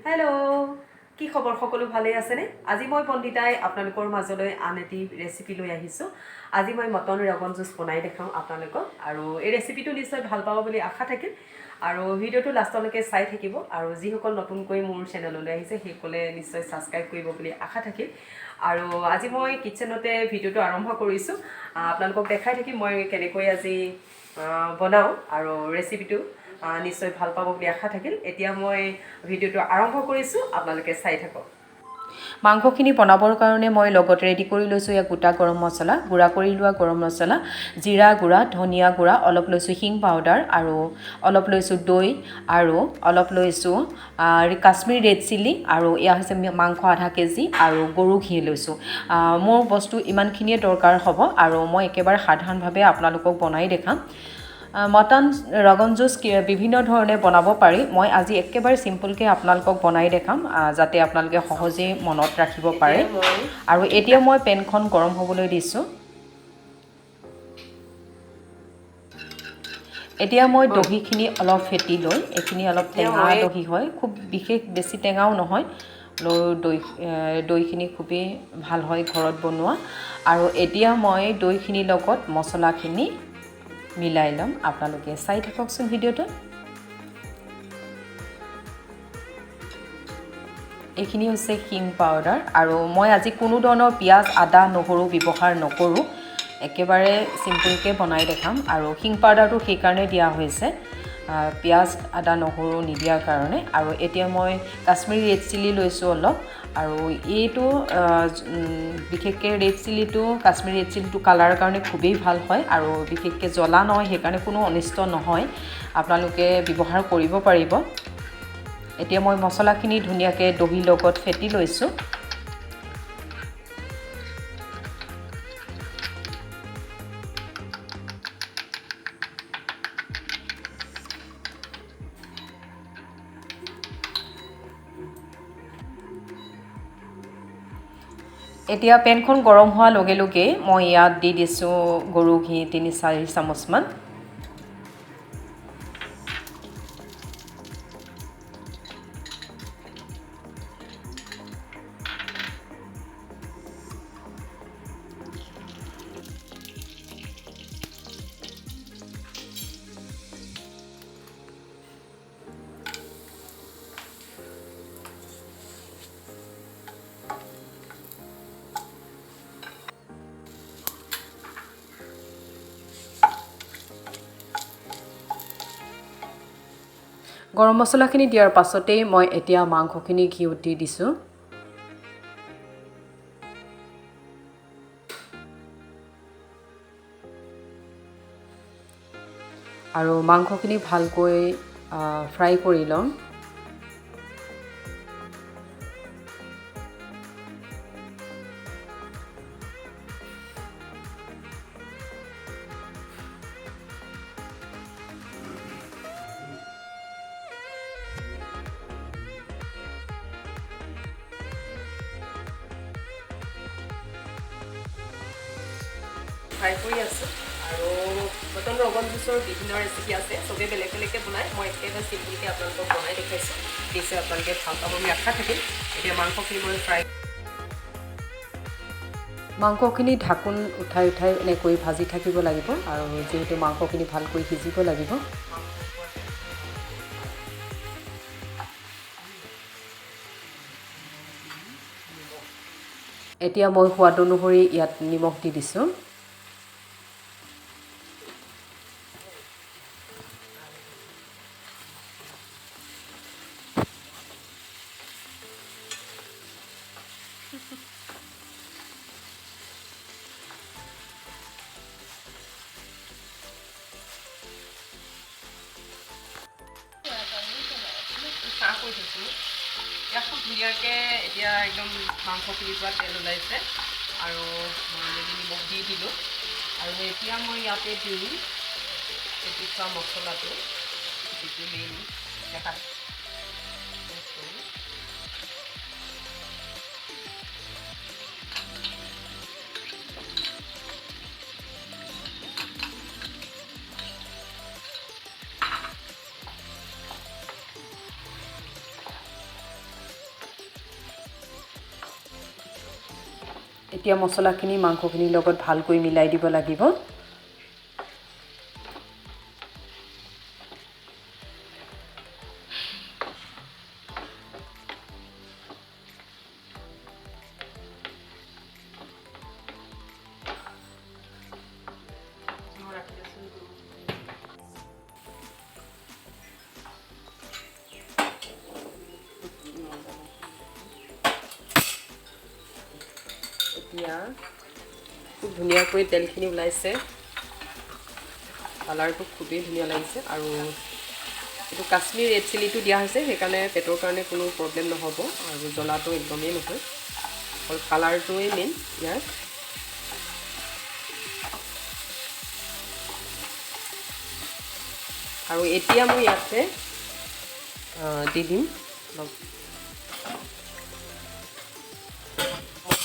hello' কি খবৰ সকলো ভালে আছেনে আজি মই পণ্ডিতাই আপোনালোকৰ মাজলৈ আন এটি ৰেচিপি লৈ আহিছোঁ আজি মই মটন ৰগন জুচ বনাই দেখাম আপোনালোকক আৰু এই ৰেচিপিটো নিশ্চয় ভাল পাব বুলি আশা থাকিল আৰু ভিডিঅ'টো লাষ্টলৈকে চাই থাকিব আৰু যিসকল নতুনকৈ মোৰ চেনেললৈ আহিছে সেইসকলে নিশ্চয় ছাবস্ক্ৰাইব কৰিব বুলি আশা থাকিল আৰু আজি মই কিটচেনতে ভিডিঅ'টো আৰম্ভ কৰিছোঁ আপোনালোকক দেখাই থাকিম মই কেনেকৈ আজি বনাওঁ আৰু ৰেচিপিটো নিশ্চয় ভাল পাব বুলি আশা থাকিল এতিয়া মই ভিডিঅ'টো আৰম্ভ কৰিছোঁ আপোনালোকে চাই থাকক মাংসখিনি বনাবৰ কাৰণে মই লগত ৰেডি কৰি লৈছোঁ ইয়াত গোটা গৰম মছলা গুড়া কৰি লোৱা গৰম মছলা জিৰা গুড়া ধনিয়া গুড়া অলপ লৈছোঁ হিং পাউডাৰ আৰু অলপ লৈছোঁ দৈ আৰু অলপ লৈছোঁ কাশ্মীৰী ৰেড চিলি আৰু এয়া হৈছে মাংস আধা কেজি আৰু গৰু ঘি লৈছোঁ মোৰ বস্তু ইমানখিনিয়ে দৰকাৰ হ'ব আৰু মই একেবাৰে সাধাৰণভাৱে আপোনালোকক বনাই দেখাম মটন ৰগন জুচ বিভিন্ন ধৰণে বনাব পাৰি মই আজি একেবাৰে চিম্পলকৈ আপোনালোকক বনাই দেখাম যাতে আপোনালোকে সহজেই মনত ৰাখিব পাৰে আৰু এতিয়া মই পেনখন গৰম হ'বলৈ দিছোঁ এতিয়া মই দহিখিনি অলপ ফেটি লৈ এইখিনি অলপ টেঙা দহি হয় খুব বিশেষ বেছি টেঙাও নহয় দৈখিনি খুবেই ভাল হয় ঘৰত বনোৱা আৰু এতিয়া মই দৈখিনিৰ লগত মছলাখিনি মিলাই ল'ম আপোনালোকে চাই থাককচোন ভিডিঅ'টো এইখিনি হৈছে হিং পাউডাৰ আৰু মই আজি কোনো ধৰণৰ পিঁয়াজ আদা নহৰু ব্যৱহাৰ নকৰোঁ একেবাৰে চিম্পলকৈ বনাই দেখাম আৰু হিং পাউডাৰটো সেইকাৰণে দিয়া হৈছে পিঁয়াজ আদা নহৰু নিদিয়াৰ কাৰণে আৰু এতিয়া মই কাশ্মীৰী ৰেড চিলি লৈছোঁ অলপ আৰু এইটো বিশেষকৈ কাশ্মীৰী ৰেড চিলিটো কালাৰৰ কাৰণে খুবেই ভাল হয় আৰু বিশেষকৈ জ্বলা নহয় সেইকাৰণে কোনো অনিষ্ট নহয় আপোনালোকে ব্যৱহাৰ কৰিব পাৰিব এতিয়া মই মছলাখিনি ধুনীয়াকৈ দহিৰ লগত ফেটি লৈছোঁ এতিয়া পেনখন গৰম হোৱাৰ লগে লগে মই ইয়াত দি দিছোঁ গৰু ঘি 3-4 চামুচমান গৰম মছলাখিনি দিয়াৰ পাছতেই মই এতিয়া মাংসখিনি ঘিউত দি দিছোঁ আৰু মাংসখিনি ভালকৈ ফ্ৰাই কৰি ল'ম ফ্ৰাই কৰি আছোঁ আৰু মটন ৰগন জুচৰ বিভিন্ন ৰেচিপি আছে চবেই বেলেগ বেলেগকৈ বনায় মই একেবাৰে চিম্পলকৈ আপোনালোকক বনাই দেখাইছোঁ নিশ্চয় আপোনালোকে ভাল পাব বুলি আশা থাকিল এতিয়া মাংসখিনি মই মাংসখিনি ঢাকোন উঠাই এনেকৈ ভাজি থাকিব লাগিব আৰু যিহেতু মাংসখিনি ভালকৈ সিজিব লাগিব এতিয়া মই সোৱাদ অনুসৰি ইয়াত নিমখ দি দিছোঁ ইয়াত খুব ধুনীয়াকৈ এতিয়া একদম মাংসখিনিৰ পৰা তেল ওলাইছে আৰু মই নিমখ দি দিলোঁ আৰু এতিয়া মই ইয়াতে দিম ফেটি থোৱা মছলাটো যিটো মেইন দেখাত এতিয়া মছলাখিনি মাংসখিনিৰ লগত ভালকৈ মিলাই দিব লাগিব এতিয়া খুব ধুনীয়াকৈ তেলখিনি ওলাইছে কালাৰটো খুবেই ধুনীয়া লাগিছে আৰু এইটো কাশ্মীৰ ৰেড চিলিটো দিয়া হৈছে সেইকাৰণে পেটৰ কাৰণে কোনো প্ৰব্লেম নহ'ব আৰু জ্বলাটো একদমেই নহয় অকল কালাৰটোৱেই মেইন ইয়াৰ আৰু এতিয়া মই ইয়াতে দি দিম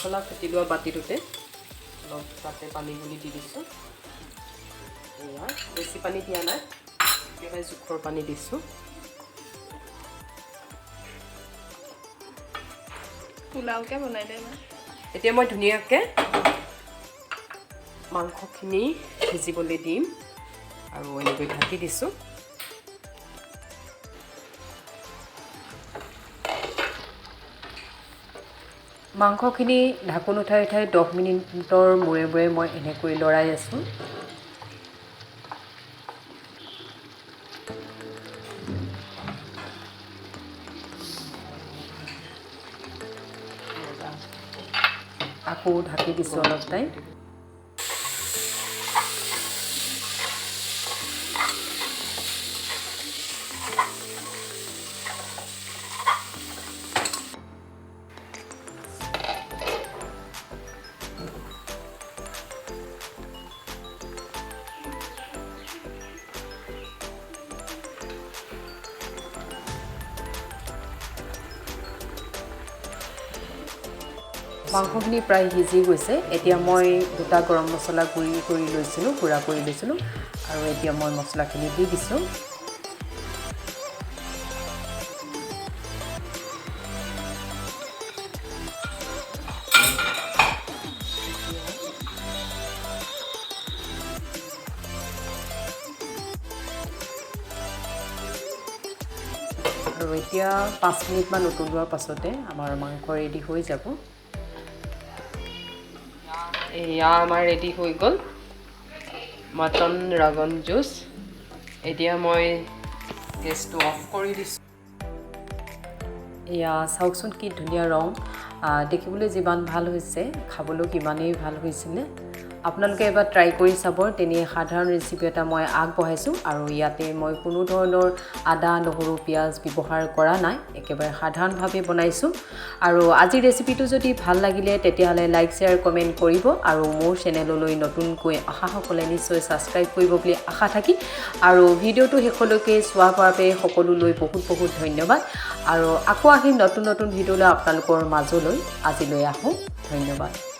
মছলা কুটি লোৱা বাতিটোতে অলপ তাতে পানী গুলি দি দিছোঁ বেছি পানী দিয়া নাই একেবাৰে জোখৰ পানী দিছোঁ পোলাওকে বনাই দে এতিয়া মই ধুনীয়াকৈ মাংসখিনি সিজিবলৈ দিম আৰু এনেকৈ ঢাকি দিছোঁ মাংসখিনি ঢাকোন উঠাই 10 মিনিটৰ মূৰে মূৰে মই এনেকৈ লৰাই আছোঁ আকৌ ঢাকি দিছোঁ অলপ টাইম মাংসখিনি প্ৰায় সিজি গৈছে এতিয়া মই দুটা গৰম মছলা গুড়া কৰি লৈছিলোঁ আৰু এতিয়া মই মছলাখিনি দি দিছোঁ আৰু এতিয়া 5 মিনিটমান উতলোৱাৰ পাছতে আমাৰ মাংস ৰেডি হৈ যাব এয়া আমাৰ ৰেডি হৈ গ'ল মটন ৰগন জুচ এতিয়া মই গেছটো অফ কৰি দিছোঁ এয়া চাওকচোন কি ধুনীয়া ৰং দেখিবলৈ যিমান ভাল হৈছে খাবলৈও কিমানেই ভাল হৈছিলে আপোনালোকে এবাৰ ট্ৰাই কৰি চাব তেনে সাধাৰণ ৰেচিপি এটা মই আগবঢ়াইছোঁ আৰু ইয়াতে মই কোনো ধৰণৰ আদা নহৰু পিঁয়াজ ব্যৱহাৰ কৰা নাই একেবাৰে সাধাৰণভাৱে বনাইছোঁ আৰু আজি ৰেচিপিটো যদি ভাল লাগিলে তেতিয়াহ'লে লাইক শ্বেয়াৰ কমেণ্ট কৰিব আৰু মোৰ চেনেললৈ নতুনকৈ অহাসকলে নিশ্চয় ছাবস্ক্ৰাইব কৰিব বুলি আশা থাকি আৰু ভিডিঅ'টো শেষলৈকে চোৱাৰ বাবে সকলোলৈ বহুত ধন্যবাদ আৰু আকৌ আহিম নতুন ভিডিঅ'লৈ আপোনালোকৰ মাজলৈ আজিলৈ আহোঁ ধন্যবাদ